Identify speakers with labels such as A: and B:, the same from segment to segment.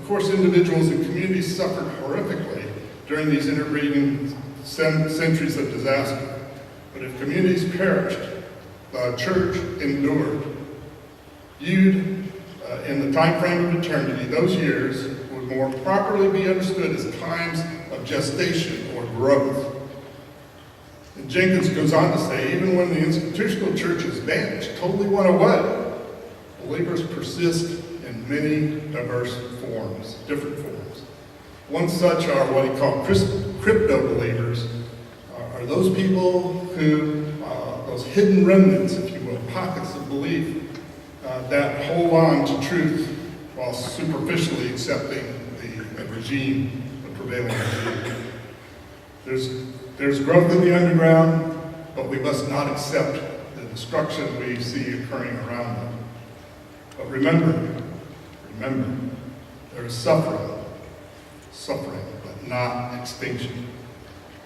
A: Of course, individuals and communities suffered horrifically during these intervening centuries of disaster. But if communities perished, the church endured. Viewed in the time frame of eternity, those years would more properly be understood as times of gestation or growth. And Jenkins goes on to say, even when the institutional churches vanished, totally went away, believers persist in many diverse forms, different forms. One such are what he called crypto believers, are those people who, those hidden remnants, if you will, pockets of belief that hold on to truth while superficially accepting the regime, the prevailing regime. There's growth in the underground, but we must not accept the destruction we see occurring around them. But remember, there is suffering, but not extinction.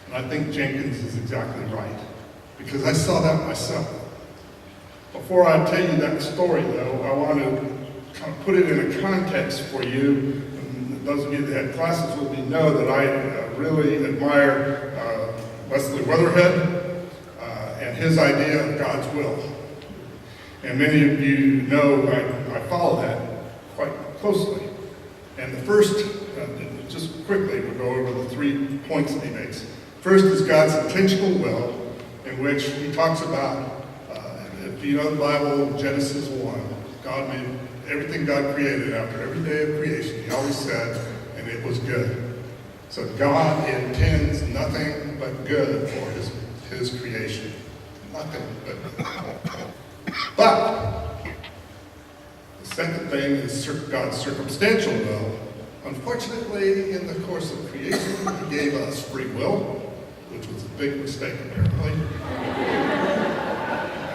A: And I think Jenkins is exactly right, because I saw that myself. Before I tell you that story, though, I want to kind of put it in a context for you. And those of you that had classes with me know that I really admire Wesley Weatherhead and his idea of God's will. And many of you know I follow that quite closely. And the first, just quickly, we'll go over the 3 points that he makes. First is God's intentional will, in which he talks about, if you know the Bible, Genesis 1, God made everything God created after every day of creation. He always said, and it was good. So God intends nothing but good for his creation. Nothing but good. But the second thing is God's circumstantial will. Unfortunately, in the course of creation, he gave us free will, which was a big mistake apparently,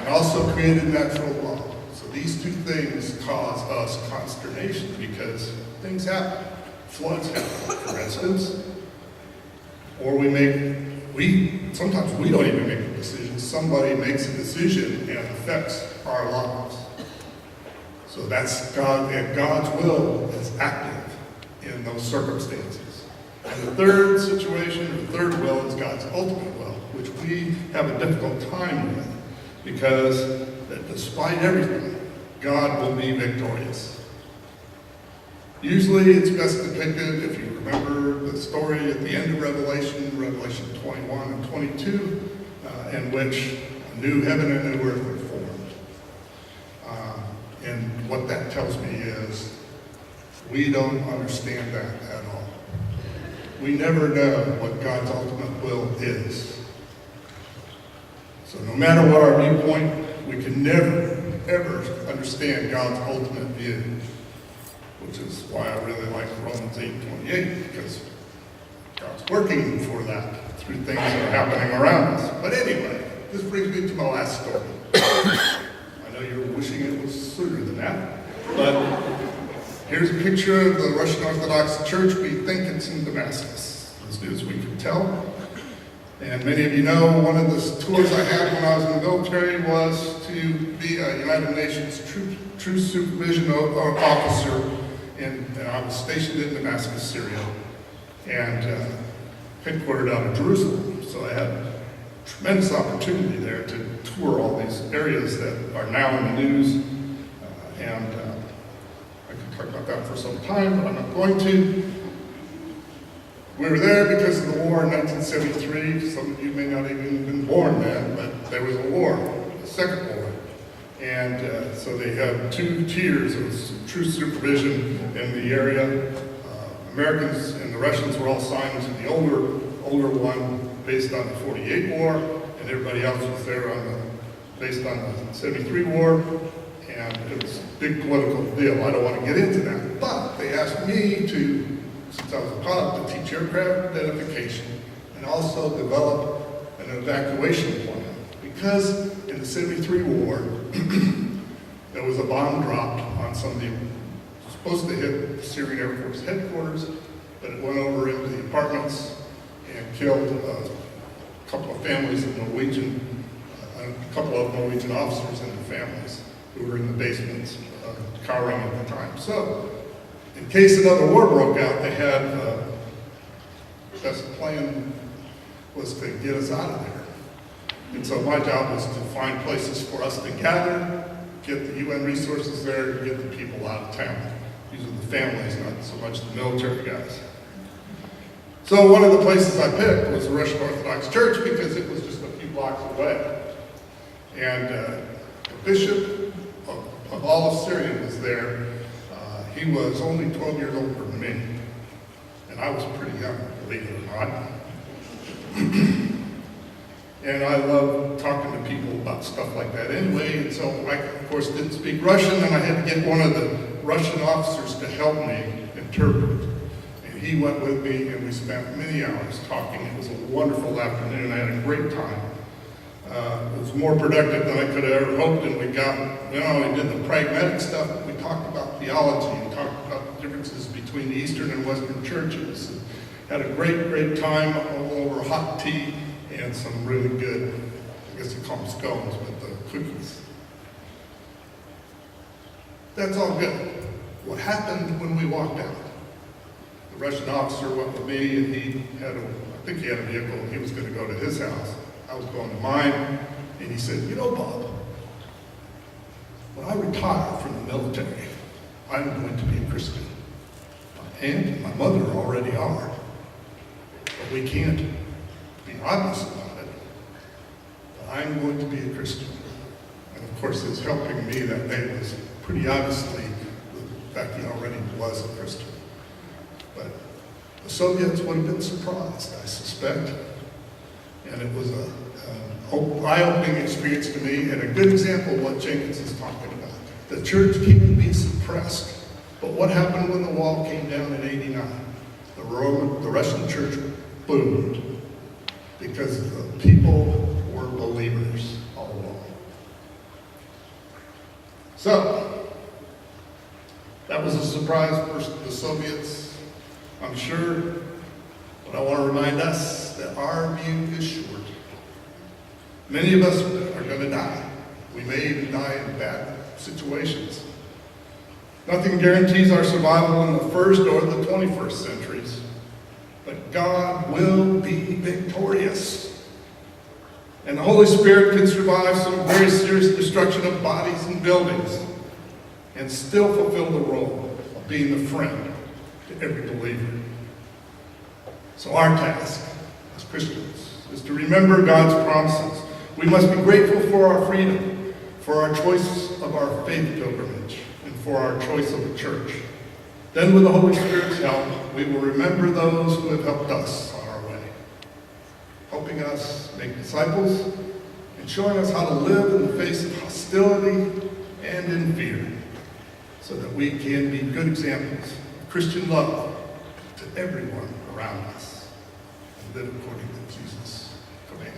A: and also created natural law. So these two things cause us consternation because things happen. Floods happen, for instance, or sometimes we don't even make a decision. Somebody makes a decision and affects our lives. So that's God, and God's will is active in those circumstances. And the third situation, the third will, is God's ultimate will, which we have a difficult time with, because that despite everything, God will be victorious. Usually it's best depicted, if you remember the story at the end of Revelation 21 and 22, in which a new heaven and a new earth are formed. And what that tells me is we don't understand that at all. We never know what God's ultimate will is. So no matter what our viewpoint, we can never, ever understand God's ultimate view, which is why I really like Romans 8:28, because God's working for that through things that are happening around us. But anyway, this brings me to my last story. I know you're wishing it was sooner than that, but here's a picture of the Russian Orthodox Church. We think it's in Damascus, as near as we can tell. And many of you know one of the tours I had when I was in the military was to be a United Nations True Supervision Officer, and I was stationed in Damascus, Syria, and headquartered out of Jerusalem. So I had a tremendous opportunity there to tour all these areas that are now in the news, and I could talk about that for some time, but I'm not going to. We were there because of the war in 1973. Some of you may not even have been born then, but there was a war, the Second War. And so they had two tiers of true supervision in the area. Americans and the Russians were all signed to the older one based on the 48 war, and everybody else was there based on the 73 war. And it was a big political deal. I don't want to get into that. But they asked me to, since I was a pilot, to teach aircraft identification and also develop an evacuation plan. Because in the 73 war, there was a bomb dropped on somebody who was supposed to hit the Syrian Air Force headquarters, but it went over into the apartments and killed a couple of families of a couple of Norwegian officers and their families who were in the basements cowering at the time. So In case another war broke out, they had, best plan was to get us out of there. And so my job was to find places for us to gather, get the UN resources there, and get the people out of town. These are the families, not so much the military guys. So one of the places I picked was the Russian Orthodox Church because it was just a few blocks away. And the bishop of all of Syria was there. He was only 12 years older than me. And I was pretty young, believe it or not. And I love talking to people about stuff like that anyway. And so I, of course, didn't speak Russian, and I had to get one of the Russian officers to help me interpret. And he went with me, and we spent many hours talking. It was a wonderful afternoon. I had a great time. It was more productive than I could have ever hoped, and we did the pragmatic stuff. We talked about theology and talked about the differences between the Eastern and Western churches. And had a great, great time over hot tea and some really good, I guess you call them scones, but the cookies. That's all good. What happened when we walked out? The Russian officer went with me, and I think he had a vehicle, and he was going to go to his house. I was going to mine, and he said, "You know, Bob, when I retire from the military, I'm going to be a Christian. My aunt and my mother already are. But we can't be honest about it. But I'm going to be a Christian." And of course, his helping me that day was pretty obviously the fact he already was a Christian. But the Soviets would have been surprised, I suspect. And it was an eye-opening experience to me, and a good example of what Jenkins is talking about. The church can be suppressed. But what happened when the wall came down in '89? The Russian church boomed because the people were believers all along. So, that was a surprise for the Soviets, I'm sure. But I want to remind us that our view is short. Many of us are going to die. We may even die in bad situations. Nothing guarantees our survival in the 1st or the 21st centuries. But God will be victorious. And the Holy Spirit can survive some very serious destruction of bodies and buildings and still fulfill the role of being the friend to every believer. So our task as Christians is to remember God's promises. We must be grateful for our freedom, for our choice of our faith pilgrimage, and for our choice of a church. Then with the Holy Spirit's help, we will remember those who have helped us on our way, helping us make disciples and showing us how to live in the face of hostility and in fear, so that we can be good examples of Christian love to everyone around us and live according to Jesus' command.